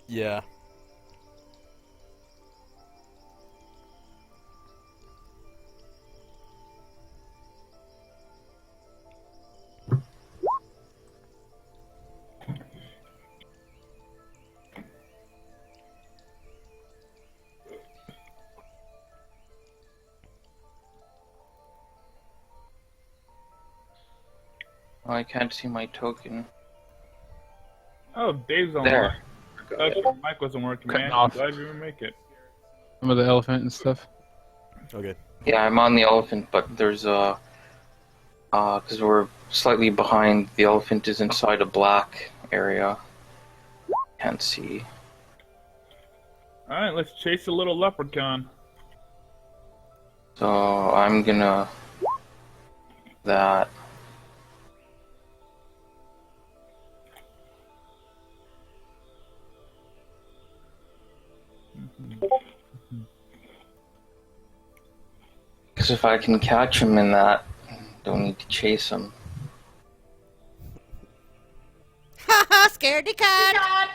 Yeah. Oh, I can't see my token. Oh, Dave's There. online. Thought your mic wasn't working, Cutting man. off. Glad you didn't make it. Some of the elephant and stuff. Okay. Yeah, I'm on the elephant, but there's a... because we're slightly behind. The elephant is inside a black area. Can't see. Alright, let's chase a little leprechaun. So I'm gonna... that. Because if I can catch him in that, don't need to chase him. Haha, scaredy cat!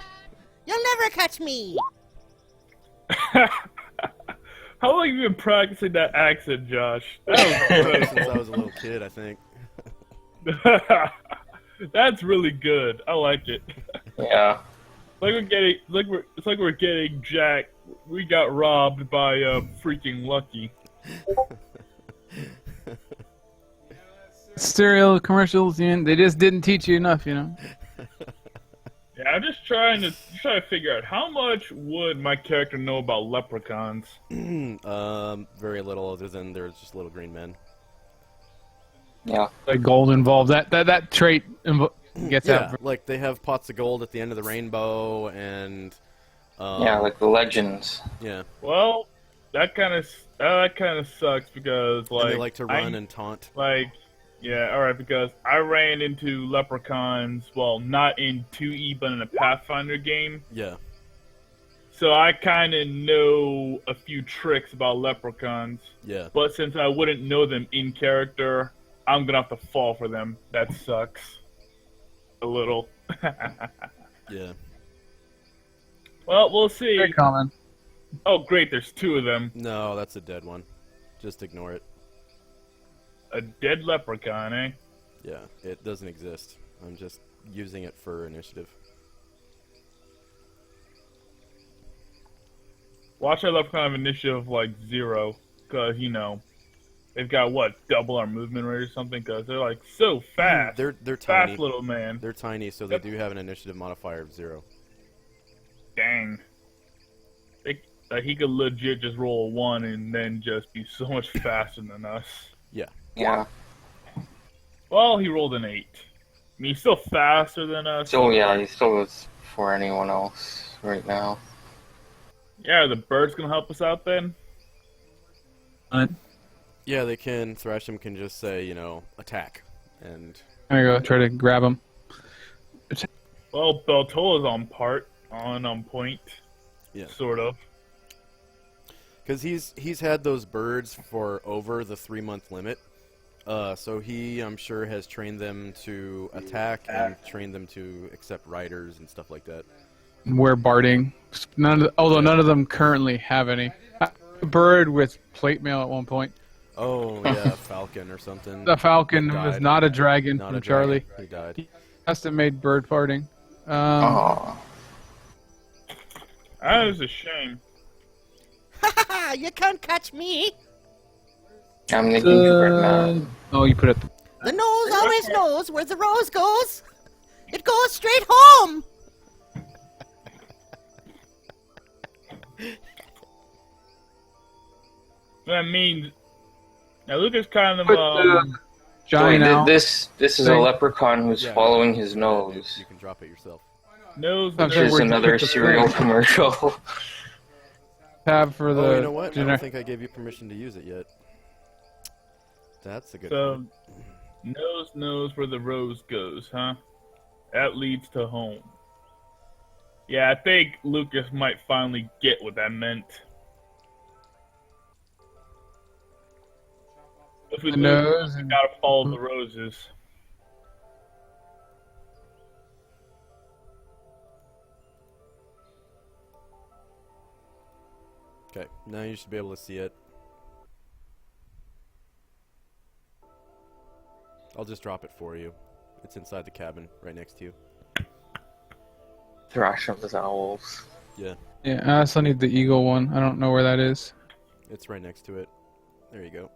You'll never catch me! How long have you been practicing that accent, Josh? That Since I was a little kid, I think. was That's really good. I like it. Yeah. It's like we're getting Jack. We got robbed by freaking Lucky. Stereo commercials, they just didn't teach you enough, Yeah, I'm just trying to figure out how much would my character know about leprechauns. Very little, other than there's just little green men. Yeah. Like gold involved. That trait gets Yeah, out. like they have pots of gold at the end of the rainbow, and Yeah, like the legends. yeah, Well, that kind of sucks because and like they like to run and taunt. Yeah, alright, because I ran into leprechauns, well, not in 2E, but in a Pathfinder game. Yeah, So I kind of know a few tricks about leprechauns. yeah, But since I wouldn't know them in character, I'm gonna have to fall for them. That sucks. A little. yeah. Well, we'll see. Very common. Oh, great, there's two of them. No, that's a dead one. Just ignore it. A dead leprechaun, eh? Yeah, it doesn't exist. I'm just using it for initiative. Watch our leprechaun have initiative like 0, because, they've got, what, double our movement rate or something? Because they're, like, so fast. They're Fast tiny. little man. They're tiny, so they do have an initiative modifier of 0. Dang. He could legit just roll a 1 and then just be so much faster than us. Yeah. Yeah. Well, he rolled an 8. I mean, he's still faster than us. So yeah, he still is for anyone else right now. Yeah, are the birds gonna help us out then? Yeah, they can. Thrasham can just say, attack, and There you go. Try to grab him. Well, Beltola's on point. Yeah. Sort of. because he's had those birds for over the 3-month limit. So he, I'm sure, has trained them to attack and trained them to accept riders and stuff like that. We're barding. Although none of them currently have any. A bird with plate mail at one point. Oh yeah, falcon or something. The falcon was Died. not a dragon Not from a Charlie. dragon. He died. Custom made bird farting. Oh. That was a shame. Ha ha ha! You can't catch me! I'm the gingerbread man. Oh, you put it. The nose always knows where the rose goes. It goes straight home! That means now Lucas kind of Put Joey, giant owl. this is a thing. leprechaun who's Yeah, following his You nose. can drop it yourself. nose. I'm Which sure is we're- another cereal commercial. Tab for the Oh, you know what? I dinner. don't think I gave you permission to use it yet. That's a good So, point. nose knows where the rose goes, huh? That leads to home. Yeah, I think Lucas might finally get what that meant. If we The lose, nose we and- gotta follow the roses. Okay, now you should be able to see it. I'll just drop it for you. It's inside the cabin, right next to you. Thrash of the owls. Yeah, Yeah, I also need the eagle one. I don't know where that is. it's right next to it. There you go.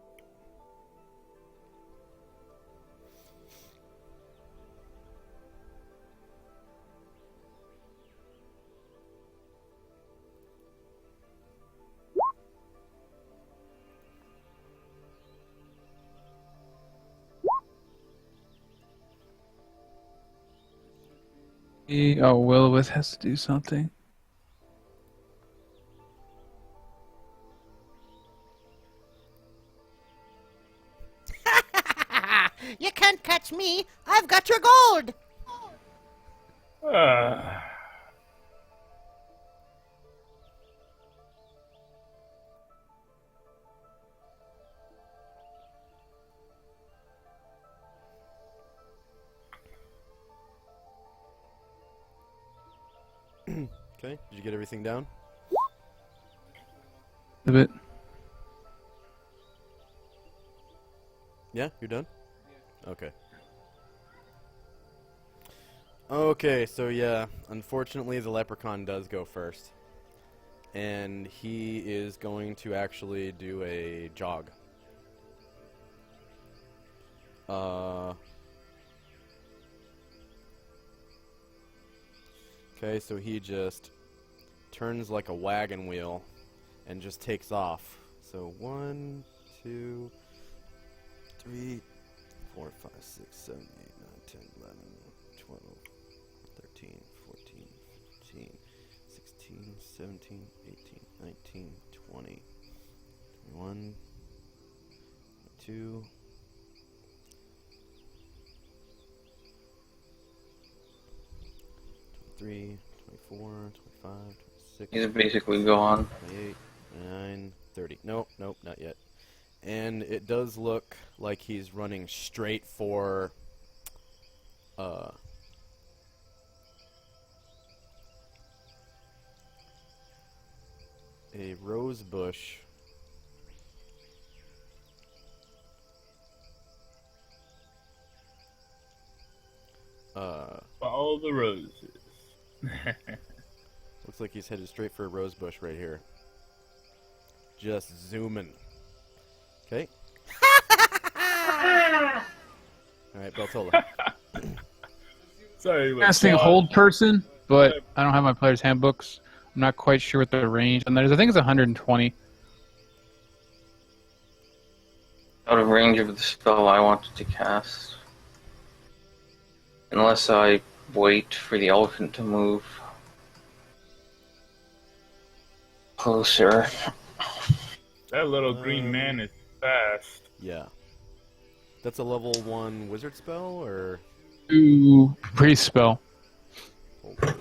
Oh, Will-O-Wisp has to do something. You can't catch me. I've got your gold. Ah. Okay, did you get everything down? A bit. Yeah, you're done? Okay. Okay, so yeah, unfortunately the leprechaun does go first. And he is going to actually do a jog. Okay, so he just turns like a wagon wheel and just takes off. So 1, 2, 3, 4, 5, 6, 7, 8, 9, 10, 11, 12, 13, 14, 15, 16, 17, 18, 19, 20, 21, 22, 23, 24, 25, 26, He's basically gone. 28, 29, 30. Nope, nope, not yet. And it does look like he's running straight for a rose bush. Follow the roses. Looks like he's headed straight for a rose bush right here. Just zooming. Okay. Alright, Beltola. Sorry, Casting hold person, but I don't have my player's handbooks. I'm not quite sure what the range on that is. I think it's 120. Out of range of the spell I wanted to cast. Unless I wait for the elephant to move closer. That little green man is fast. Yeah. That's a level 1 wizard spell, or? Ooh, priest spell. Hold person.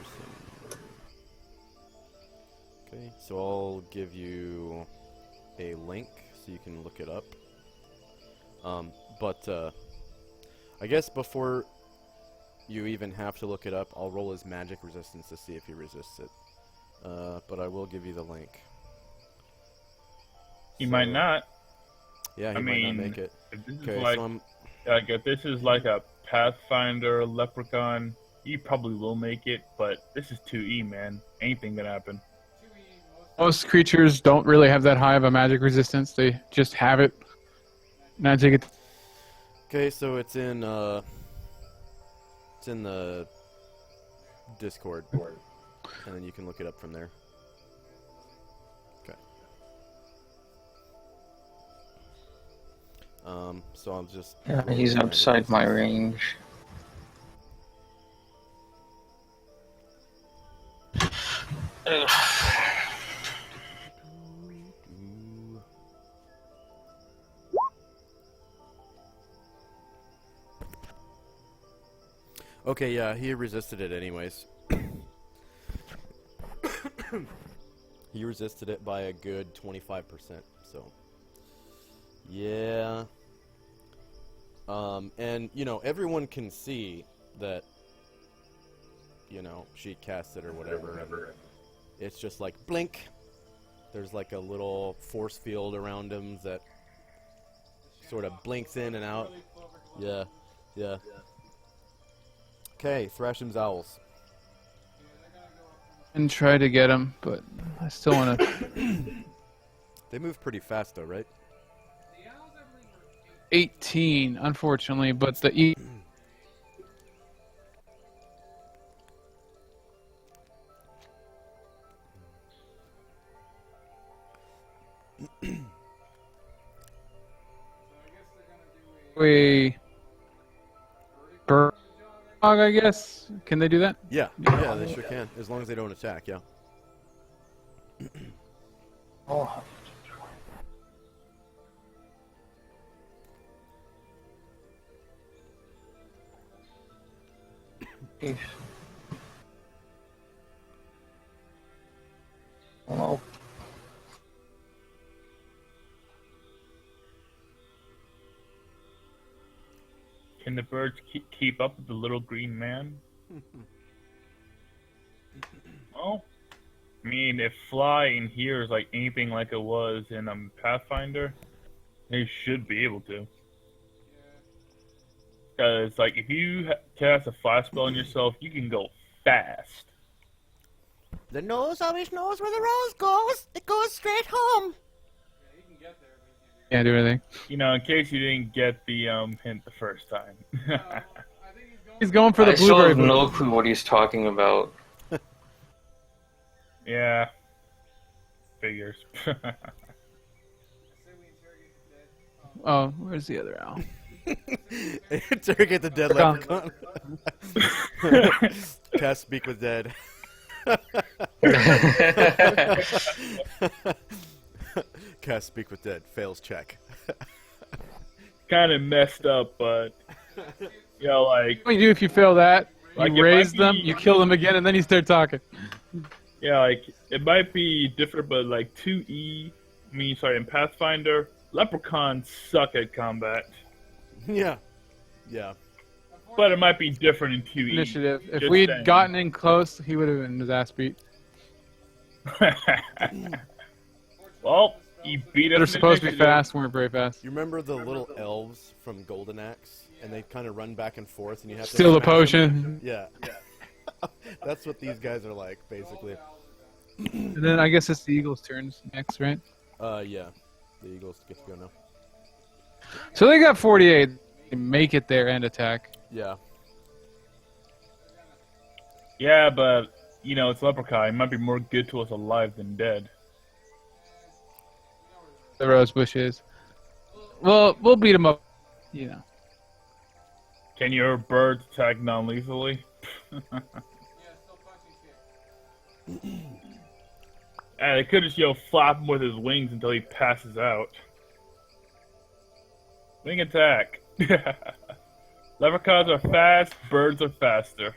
Okay, so I'll give you a link so you can look it up. I guess before you even have to look it up, I'll roll his magic resistance to see if he resists it. But I will give you the link. He might not. Yeah, he I might mean, not make it. If this Okay, is like, so I'm... if this is like a Pathfinder leprechaun, he probably will make it. But this is 2E, man. Anything can happen. Most creatures don't really have that high of a magic resistance. They just have it. Now take it. Okay, so it's in the Discord, and then you can look it up from there. Okay. So I'll just... Yeah, he's outside my range. Ugh. Okay, yeah, he resisted it anyways. He resisted it by a good 25%, so... Yeah... and, you know, everyone can see that, you know, she cast it or whatever, and it's just like, blink! There's like a little force field around him that sort of blinks in and out. Yeah, yeah. Okay, Thrasham's owls. And try to get him, but I still want to. They move pretty fast though, right? 18, unfortunately, but the we bird dog, I guess. Can they do that? Yeah, yeah, they sure can, as long as they don't attack. Yeah. Oh, geez. Oh, Can the birds keep up with the little green man? Well, I mean, if flying here is like anything like it was in Pathfinder, they should be able to. Because, like, if you cast a fly spell on yourself, you can go fast. The nose always knows where the rose goes. It goes straight home. Can't do anything. You know, in case you didn't get the hint the first time. He's going for the I still blueberry have bush. no clue what he's talking about. Yeah. Figures. Oh, where's the other owl? Interrogate the dead Leprechaun. leprechaun. Cast Speak with Dead. Cast Speak with Dead. Fails check. Kind of messed up, but you know, like, What do you do if you fail that? Like, You it raise might them, be- you kill them again, and then you start talking. yeah, like it might be different, but like 2E, in Pathfinder, leprechauns suck at combat, Yeah. Yeah. but it might be different in 2E. Initiative. If Just we'd saying. gotten in close, he would have been his ass beat. Well, you beat us. They're in supposed to be initiative. fast, weren't very fast. You remember the little elves from Golden Axe? And they kind of run back and forth, and you have to Steal the smash them? potion. Yeah. That's what these guys are like, basically. And then I guess it's the Eagles' turns next, right? Yeah. The Eagles get to go now. So they got 48. They make it there and attack. Yeah. Yeah, but you know, it's leprechaun. It might be more good to us alive than dead. The rose bush is. Well, we'll beat them up. You know. Can your birds attack non-lethally? They could just, flap him with his wings until he passes out. Wing attack. Leprechauns are fast, birds are faster.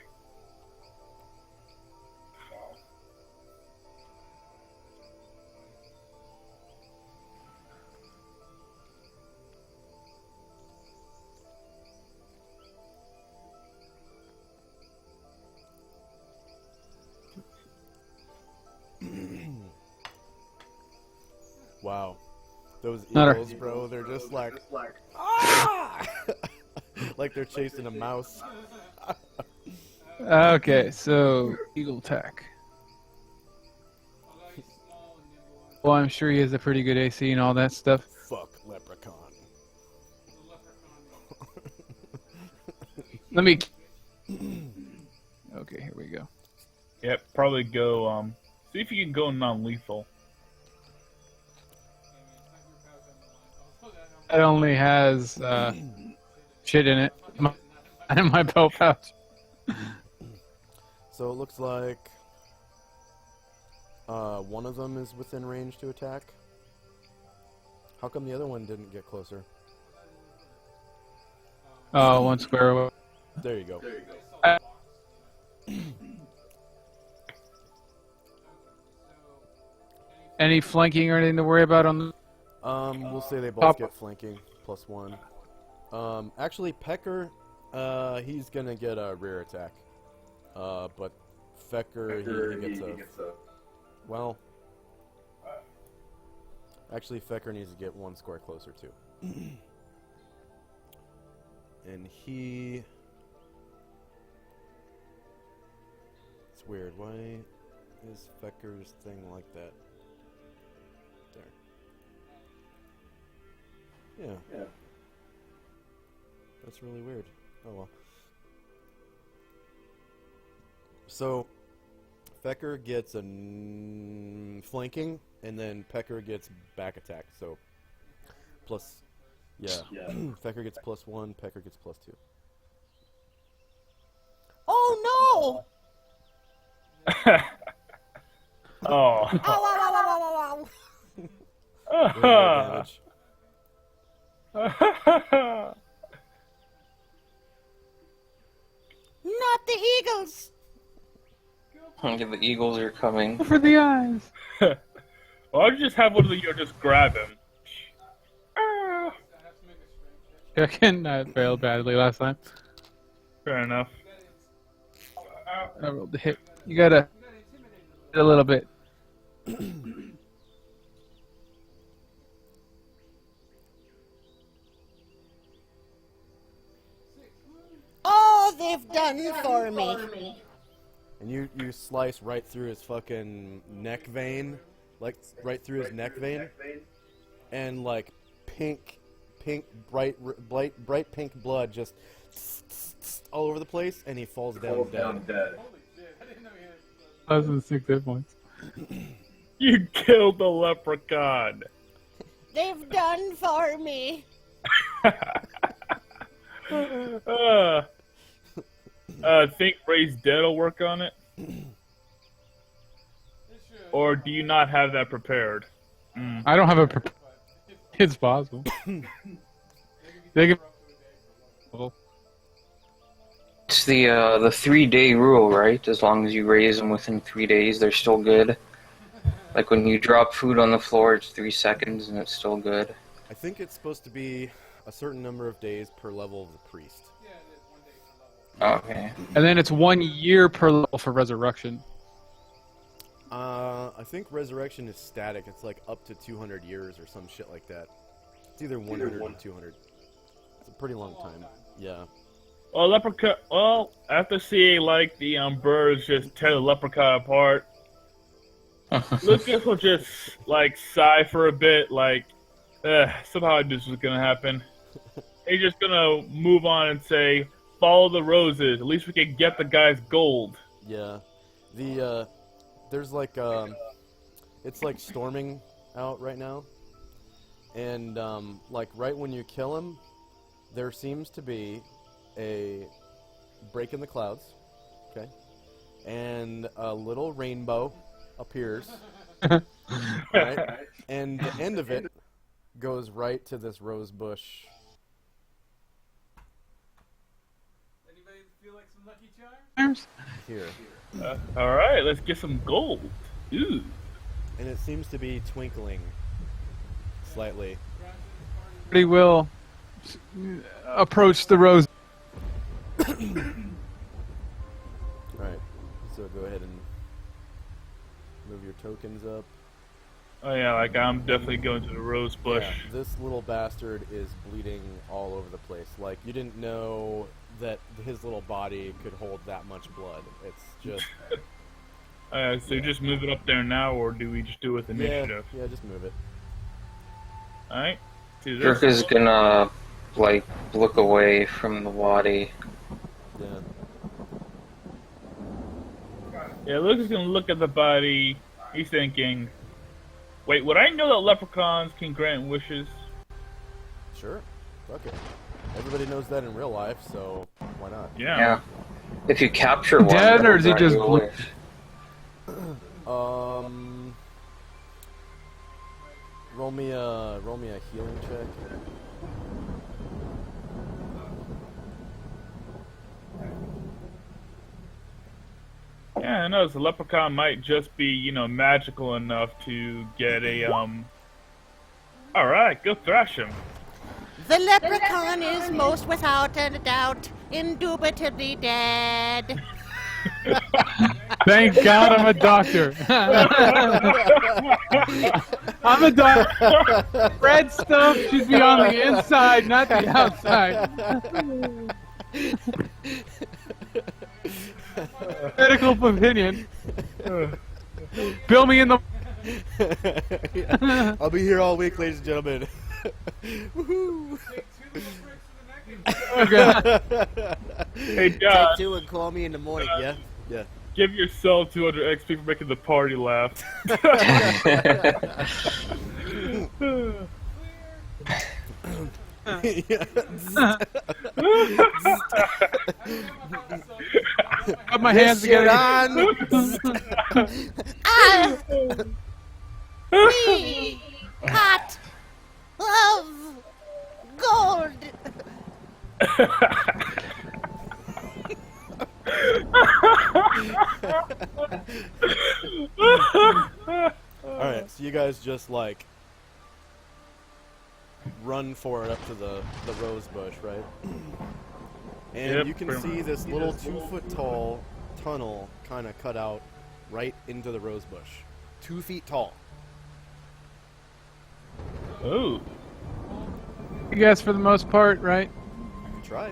Wow. Those Not eagles, bro, they're just like, ah! Like they're chasing a mouse. Okay, so Eagle attack. Well, I'm sure he has a pretty good AC and all that stuff. Fuck leprechaun. Let me. Okay, here we go. Yep, probably go, see if you can go non-lethal. It only has shit in it. In my belt pouch. So it looks like one of them is within range to attack. How come the other one didn't get closer? Oh, one square away. There you go. Any flanking or anything to worry about on the... We'll say they both Pop- get flanking +1. Actually, Pecker, he's gonna get a rear attack. But Fecker, he gets a. Well, Actually, Fecker needs to get one square closer too. And he... It's weird. Why is Fecker's thing like that? There. Yeah. That's really weird. Oh well. So, Fecker gets a flanking, and then Pecker gets back attack. So, plus, yeah. Fecker gets +1, Pecker gets +2. Oh no! Oh. Ow, ow, ow, ow, ow, ow, ow. Damage. Not the Eagles! Okay, the eagles are coming. For the eyes. Well, I'll just have one of you just grab him. Chicken that failed badly last time. Fair enough. I rolled the hit. You gotta hit a little bit. Oh, they've done for me. And you slice right through his fucking neck vein, like right through his neck vein, and like pink, bright pink blood just all over the place, and he falls down dead. Less than 6 hit points. You killed the leprechaun. They've done for me. Think Ray's dead will work on it? Or do you not have that prepared? I don't have a. It's possible. They can. It's the 3-day rule, right? As long as you raise them within 3 days, they're still good. Like when you drop food on the floor, it's 3 seconds and it's still good. I think it's supposed to be a certain number of days per level of the priest. Okay. And then it's 1 year per level for resurrection. I think resurrection is static. It's like up to 200 years or some shit like that. It's either 100 or 200. It's a pretty long time. Yeah. Well, leprechaun. Well, after seeing like the birds just tear the leprechaun apart, Lucas will just like sigh for a bit, like, somehow this was gonna happen. He's just gonna move on and say, "Follow the roses. At least we can get the guy's gold." Yeah. There's like, it's like storming out right now. And, like, right when you kill him, there seems to be a break in the clouds, okay? And a little rainbow appears, right? And the end of it goes right to this rose bush. Anybody feel like some lucky charms? Here. All right, let's get some gold. Ooh. And it seems to be twinkling slightly. Everybody will approach the rose. Alright, so go ahead and move your tokens up. Oh yeah, like I'm definitely going to the rose bush. Yeah, this little bastard is bleeding all over the place. Like, you didn't know that his little body could hold that much blood. It's just... So you just move it up there now, or do we just do it with initiative? Yeah, just move it. Alright. Dirk is gonna, like, look away from the body. Yeah. Yeah, Lucas is gonna look at the body. He's thinking, wait, would I know that leprechauns can grant wishes? Sure. Fuck it. Everybody knows that in real life, so why not? Yeah. If you capture one, Dead, that'll or is he grant just you a blue? wish. Roll me a healing check. Yeah, I know. The leprechaun might just be, magical enough to get a, Alright, go thrash him. The leprechaun is most without a doubt indubitably dead. Thank God I'm a doctor. I'm a doctor. Red stuff should be on the inside, not the outside. Medical opinion. Bill me in the. I'll be here all week, ladies and gentlemen. Woohoo! Okay. Hey, Take John, 2 and call me in the morning, yeah? Yeah. give yourself 200 XP for making the party laugh. Put my hands This shit together. on. Ah! Me! Pot of gold! Alright, so you guys just like run for it up to the rose bush, right? And Yep, you can pretty see much. this little 2-foot tall tunnel kind of cut out right into the rose bush. 2 feet tall. Ooh. I guess for the most part, right? Try.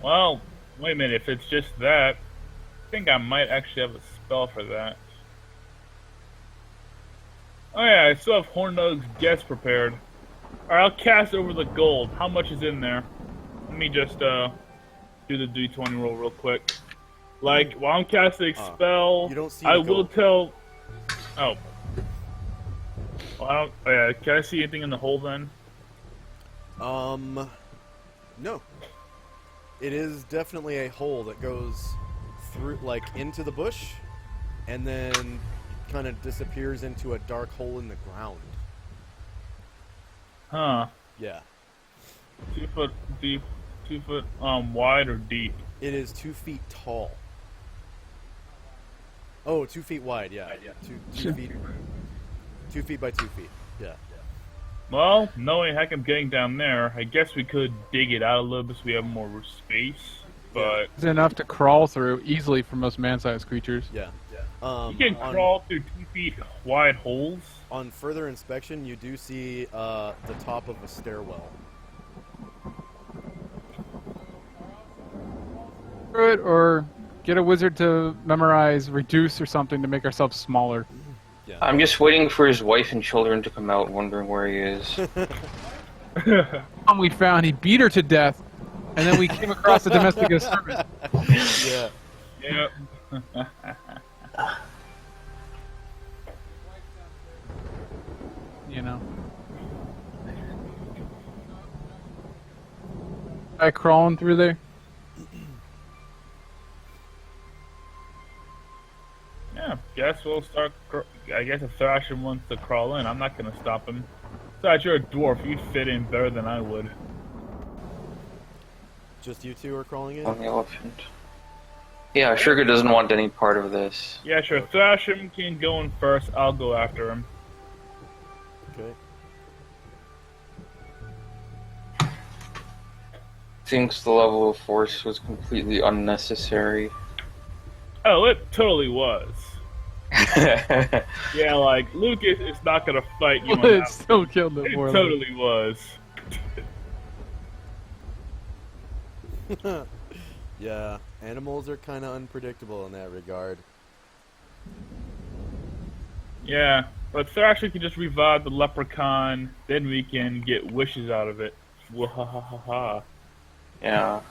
Well, wait a minute. If it's just that, I think I might actually have a spell for that. Oh yeah, I still have Hornug's guess prepared. Alright, I'll cast over the gold. How much is in there? Let me just do the D20 roll real quick. Like, while I'm casting a spell, you don't see I the will gold. tell... Oh. Well, I don't... Oh, yeah, can I see anything in the hole then? No. It is definitely a hole that goes through, like, into the bush, and then kind of disappears into a dark hole in the ground. Huh. Yeah. 2 foot deep, 2 foot wide or deep? It is 2 feet tall. Oh, 2 feet wide, yeah. Two feet. 2 feet by 2 feet, yeah. Well, knowing heck I'm getting down there, I guess we could dig it out a little bit so we have more space. But It's enough to crawl through easily for most man-sized creatures. Yeah. you can crawl through 2 feet wide holes. On further inspection, you do see the top of a stairwell. Through it, or get a wizard to memorize reduce or something to make ourselves smaller. Yeah. I'm just waiting for his wife and children to come out, wondering where he is. One we found, he beat her to death, and then we came across a domestic servant. Yeah. Yep. You know. I crawling through there. Yeah, guess we'll start. I guess if Thrashing wants to crawl in, I'm not gonna stop him. Besides, you're a dwarf. You'd fit in better than I would. Just you two are crawling in? On the elephant. Yeah, Sugar doesn't want any part of this. Yeah, sure. Thrashing can go in first. I'll go after him. Okay. Thinks the level of force was completely unnecessary. Oh, it totally was. Yeah, like Lucas is not gonna fight you. On It that. still killed it It more. totally was. Yeah, animals are kind of unpredictable in that regard. Yeah, but Thrasher can just revive the leprechaun, then we can get wishes out of it. Wahahaha. Yeah.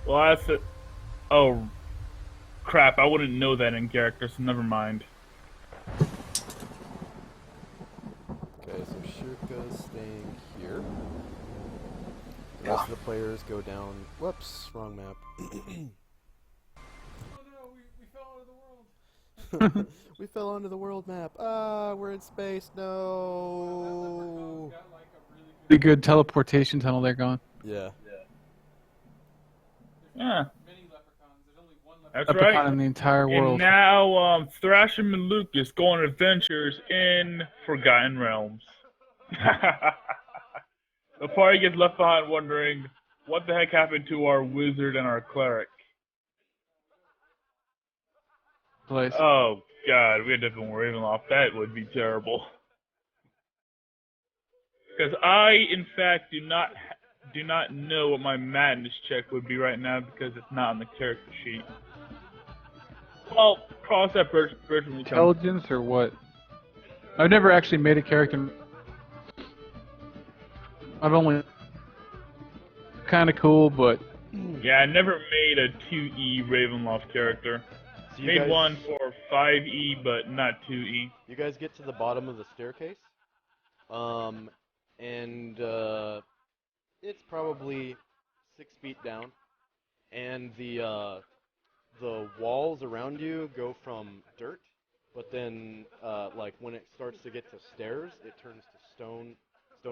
Well, that's it. Oh, crap! I wouldn't know that in character, so never mind. Okay, so Shirka's staying here. The rest of the players go down. Whoops, wrong map. We fell onto the world map. Ah, we're in space. No. Pretty good teleportation tunnel there going. Yeah. Yeah, that's Leprechaun right. in the entire And world. now, Thrashing and Lucas go on adventures in Forgotten Realms. The party gets left behind wondering, what the heck happened to our wizard and our cleric? Place. Oh God, we had to from Ravenloft. That would be terrible. Because I, in fact, do not know what my madness check would be right now because it's not on the character sheet. Well, cross that bridge when we come. Intelligence or what? I've never actually made a character. I've only kind of cool, but Yeah, I never made a 2E Ravenloft character. So you Made guys, one for 5E, but not 2E. You guys get to the bottom of the staircase, and it's probably 6 feet down, and the walls around you go from dirt, but then like when it starts to get to stairs, it turns to stone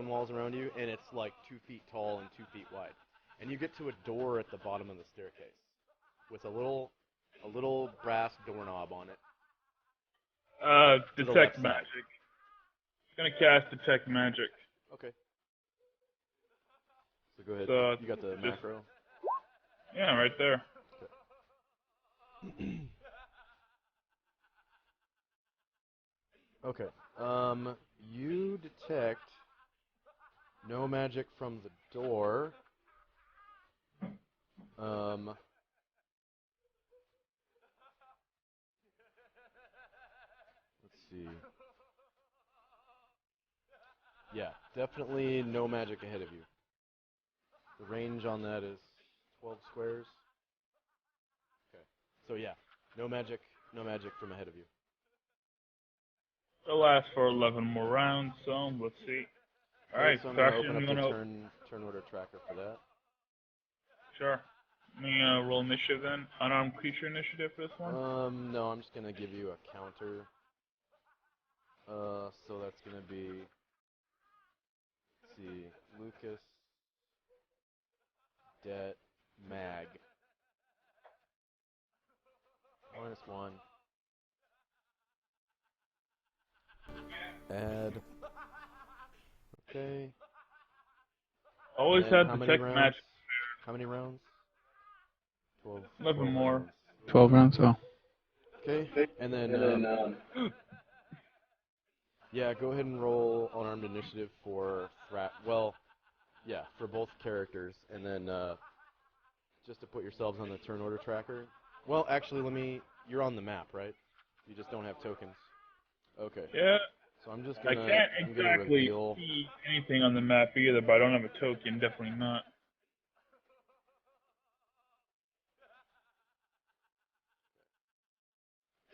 walls around you, and it's like 2 feet tall and 2 feet wide, and you get to a door at the bottom of the staircase with a little brass doorknob on it. To the left Detect side. magic. Gonna cast detect magic. Okay. So go ahead. So, You got the just- macro. Yeah, right there. Okay. You detect no magic from the door. Let's see. Yeah, definitely no magic ahead of you. The range on that is 12 squares. Okay. So yeah, no magic from ahead of you. It'll last for 11 more rounds, so let's see. Alright, so I'm gonna Sebastian, open you up the wanna... turn order tracker for that. Sure. Let me roll initiative then. Unarmed creature initiative for this one? No, I'm just gonna give you a counter. So that's gonna be, let's see, Lucas, Det, Mag. -1. Add. Okay. Always And had how many detect rounds? magic. How many rounds? 12. 11 more. rounds. 12 rounds. Oh. Okay. And then, yeah, go ahead and roll unarmed initiative for well, yeah, for both characters, and then just to put yourselves on the turn order tracker. Well, actually, you're on the map, right? You just don't have tokens. Okay. Yeah, So I'm just I gonna, can't I'm gonna exactly reveal. see anything on the map either, but I don't have a token, definitely not.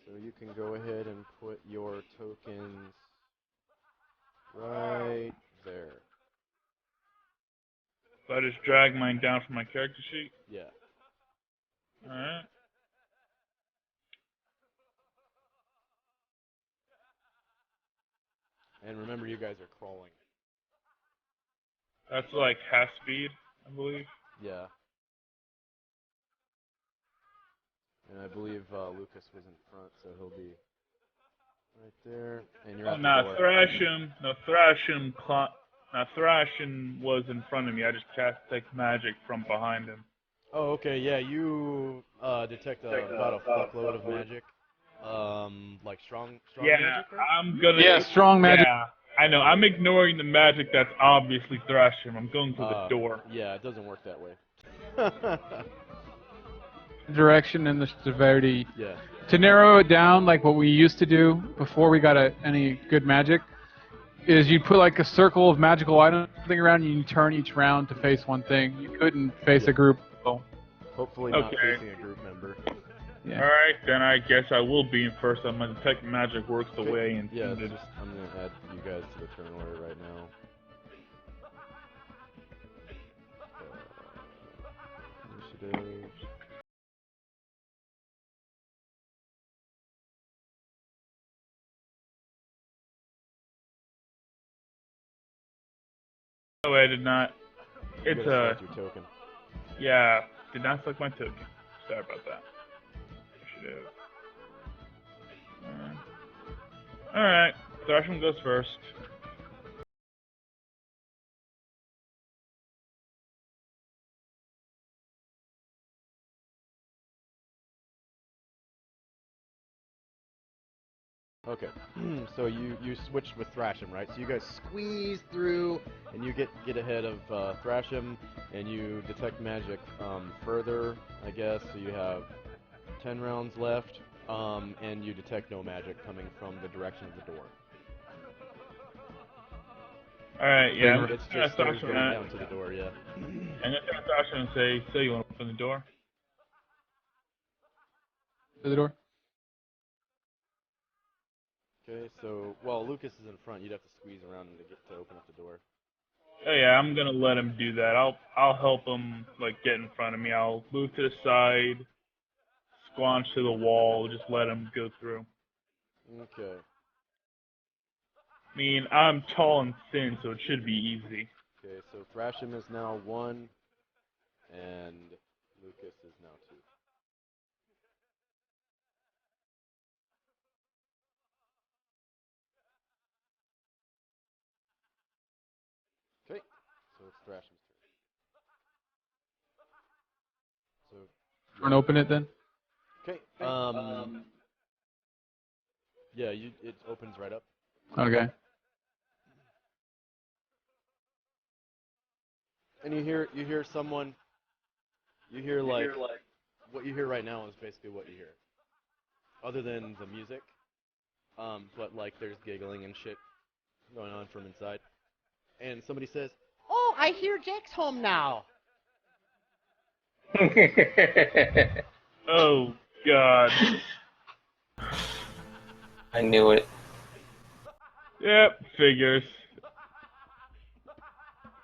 So you can go ahead and put your tokens right there. So I just drag mine down from my character sheet. Yeah. Alright. And remember, you guys are crawling. That's like half speed, I believe. Yeah. And I believe Lucas was in front, so he'll be right there. And you're Oh, at the no, door. Thrashim was in front of me. I just cast detect magic from behind him. Oh, okay. Yeah, you detect about a fuckload of magic. Like strong Yeah, magic, right? I'm gonna. Yeah, strong magic. Yeah, I know. I'm ignoring the magic that's obviously Thrashim. I'm going for the door. Yeah, it doesn't work that way. Direction and the severity. Yeah. To narrow it down, like what we used to do before we got any good magic, is you put like a circle of magical items around you and you turn each round to face one thing. You couldn't face a group. So, Hopefully not Okay. facing a group member. yeah. Alright, then I guess I will be in first. My detect magic works the Okay. way Yeah, it's intended. just, I'm gonna add you guys to the turn order right now. Initiative. No, I did not. You It's gotta select your token. yeah, did not select my token. Sorry about that. Initiative. Alright, Thrashim goes first. Okay, so you switched with Thrashim, right? So you guys squeeze through, and you get ahead of Thrashim, and you detect magic further, I guess. So you have 10 rounds left, and you detect no magic coming from the direction of the door. Alright, yeah. I'm It's gonna just stairs thrash him. going down to the door, yeah. I'm gonna thrash him and say, "So you want to open the door?" To the door. Okay, so while Lucas is in front, you'd have to squeeze around to get to open up the door. Oh yeah, I'm gonna let him do that. I'll help him like get in front of me. I'll move to the side, squanch to the wall, just let him go through. Okay. I mean, I'm tall and thin, so it should be easy. Okay, so Thrashim is now 1, and Lucas is now 2. Okay, so it's Thrashim's turn. So, Want to open it then? okay, yeah, it opens right up. Okay. And you hear someone, like, what you hear right now is basically what you hear. Other than the music, but like there's giggling and shit going on from inside. And somebody says, Oh, I hear Jack's home now. Oh God. I knew it. Yep, figures.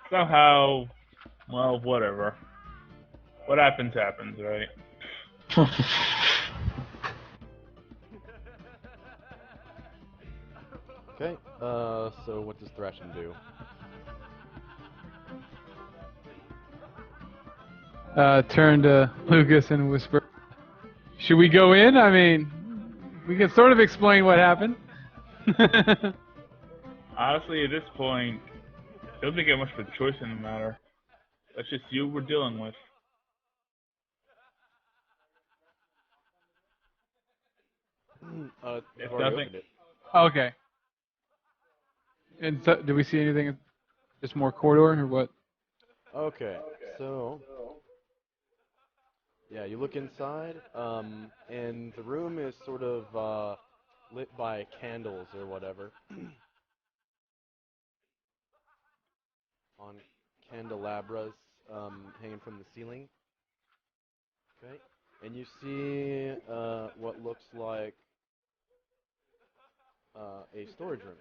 Somehow, well, whatever. What happens, happens, right? okay, so what does Thrashim do? Turn to Lucas and whisper, "Should we go in? I mean, we can sort of explain what happened." Honestly, at this point, don't think get much of a choice in the matter. That's just you we're dealing with. You've If already nothing, opened it. Okay. And so, do we see anything? Just more corridor or what? Okay, so yeah, you look inside, and the room is sort of lit by candles or whatever on candelabras hanging from the ceiling. Okay, and you see what looks like a storage room.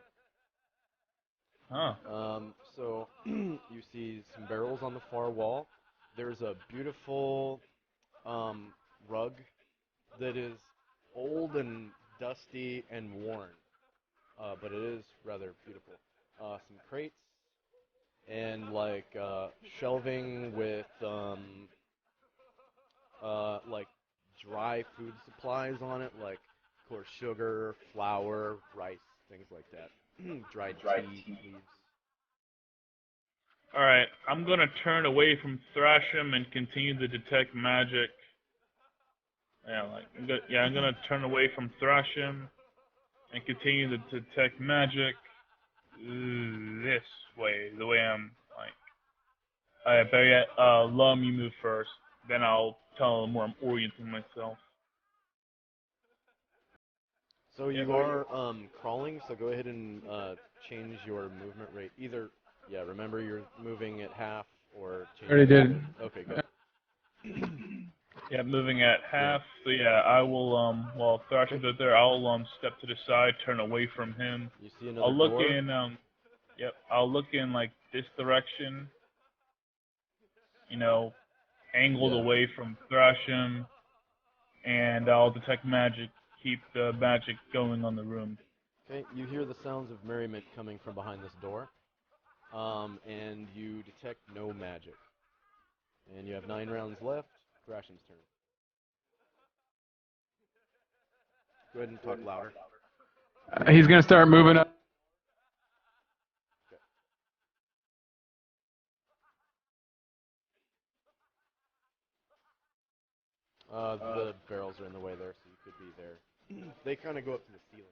huh? So you see some barrels on the far wall. There's a beautiful rug that is old and dusty and worn, but it is rather beautiful. Some crates and like shelving with like dry food supplies on it, like of course sugar, flour, rice, things like that. Dried tea leaves. Alright, I'm gonna turn away from Thrashim and continue to detect magic. I'm gonna turn away from Thrashim and continue to detect magic this way, the way I'm like. Alright, better yet, let me move first. Then I'll tell them where I'm orienting myself. So you are crawling, so go ahead and change your movement rate. Either, yeah, remember you're moving at half or change Already it. did. Okay, good. Yeah, moving at half. So yeah, I will while Thrashim's out there, I'll step to the side, turn away from him. You see another I'll look door? in I'll look in like this direction, you know, angled Yeah. away from Thrashim, and I'll detect magic, keep the magic going on the room. Okay, you hear the sounds of merriment coming from behind this door, and you detect no magic. And you have 9 rounds left. Thrashim's turn. Go ahead and talk louder. He's gonna start moving up. The barrels are in the way there, so you could be there. They kind of go up to the ceiling.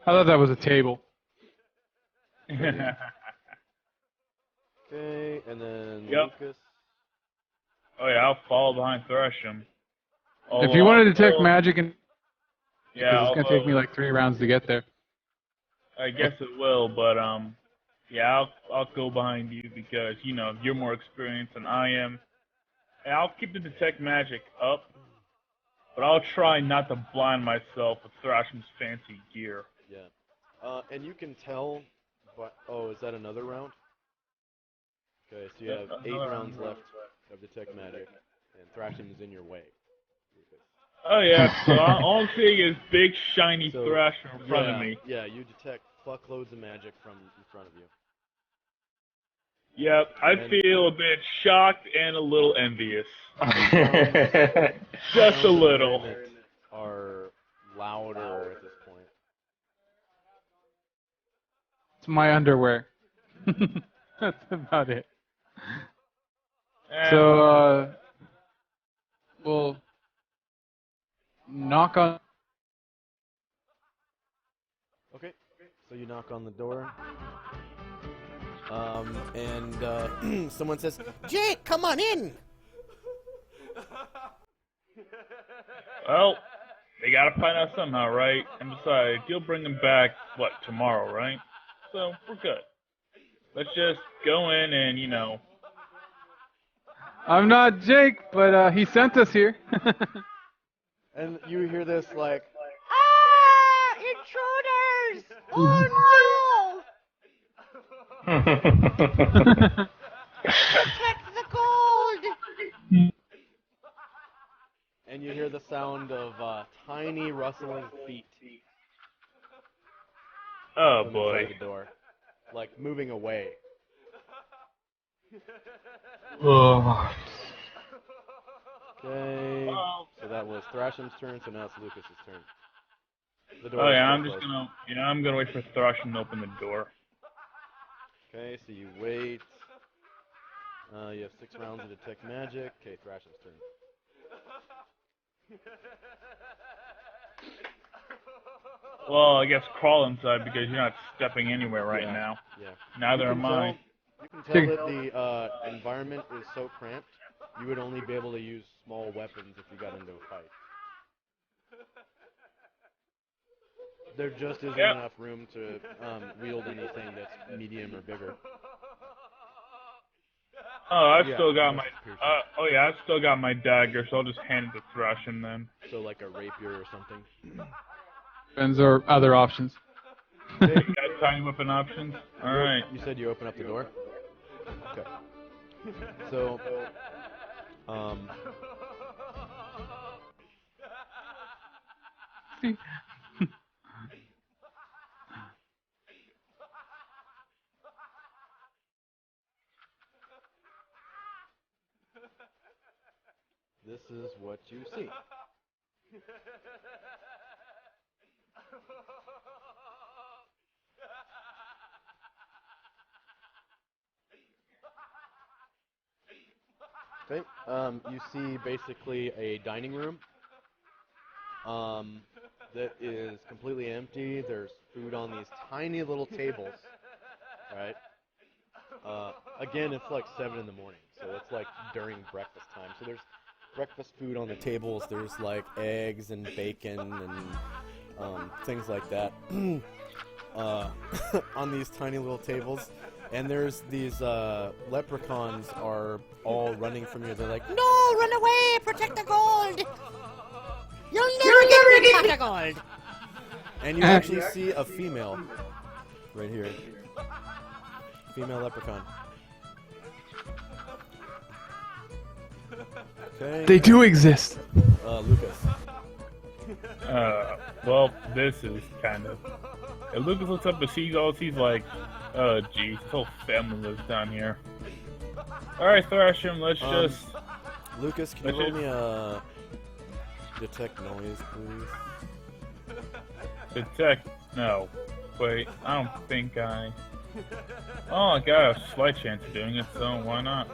I thought that was a table. Okay, and then Yep. Lucas. Oh yeah, I'll follow behind Thresham. If you want to detect magic, and yeah, because it's gonna take me like 3 rounds to get there. I guess it will, but yeah, I'll go behind you because you're more experienced than I am, and I'll keep the detect magic up, but I'll try not to blind myself with Thrasham's fancy gear. Yeah. And you can tell, but oh, is that another round? Okay, so you have 8 rounds left of detect magic, and Thrasham's in your way. Lucas. Oh yeah, so all I'm seeing is big shiny So, Thrasher in front of me. Yeah, you detect fuckloads of magic from in front of you. Yep, I And- feel a bit shocked and a little envious. Just Sounds a of little. merriment are louder at this point. It's my underwear. That's about it. And So, we'll knock on. Okay, so you knock on the door. And someone says, Jake, come on in. well, they gotta find out somehow, right? And besides, you'll bring them back tomorrow, right? So we're good. Let's just go in and I'm not Jake, but he sent us here. and you hear this like, Ah, intruders! Oh no! Protect the gold! and you hear the sound of tiny rustling feet oh from boy. inside the door, like moving away. Oh. Okay, so that was Thrasham's turn, so now it's Lucas's turn. The door Oh is yeah, still I'm just closed. I'm gonna wait for Thrasham to open the door. Okay, so you wait. You have 6 rounds to detect magic. Okay, Thrasham's turn. Well, I guess crawl inside because you're not stepping anywhere right Yeah, now. Yeah. Neither You am can I. tell- You can tell that the environment is so cramped, you would only be able to use small weapons if you got into a fight. There just isn't Yep. enough room to wield anything that's medium or bigger. Oh, I've Yeah, still got unless my. it's piercing. Oh yeah, I've still got my dagger, so I'll just hand it to Thrasham then. So like a rapier or something. Friends or other options. You got tiny weapon options? All right. You said you open up the door? Okay. So, this is what you see. Okay, you see basically a dining room that is completely empty. There's food on these tiny little tables, right? Again, it's like 7 in the morning, so it's like during breakfast time. So there's breakfast food on the tables. There's like eggs and bacon and things like that on these tiny little tables. And there's these leprechauns are all running from you. They're like, No, run away! Protect the gold! You'll never get rid of the gold! and you actually see a female right here. Female leprechaun. Okay. They do exist. Lucas. Well, this is kind of. If Lucas looks up and sees all, he's like, oh, geez, his whole family lives down here. Alright, Thrasham, let's just. Lucas, can you roll me a detect noise, please? Detect. No. Wait, I don't think I. Oh, I got a slight chance of doing it, so why not?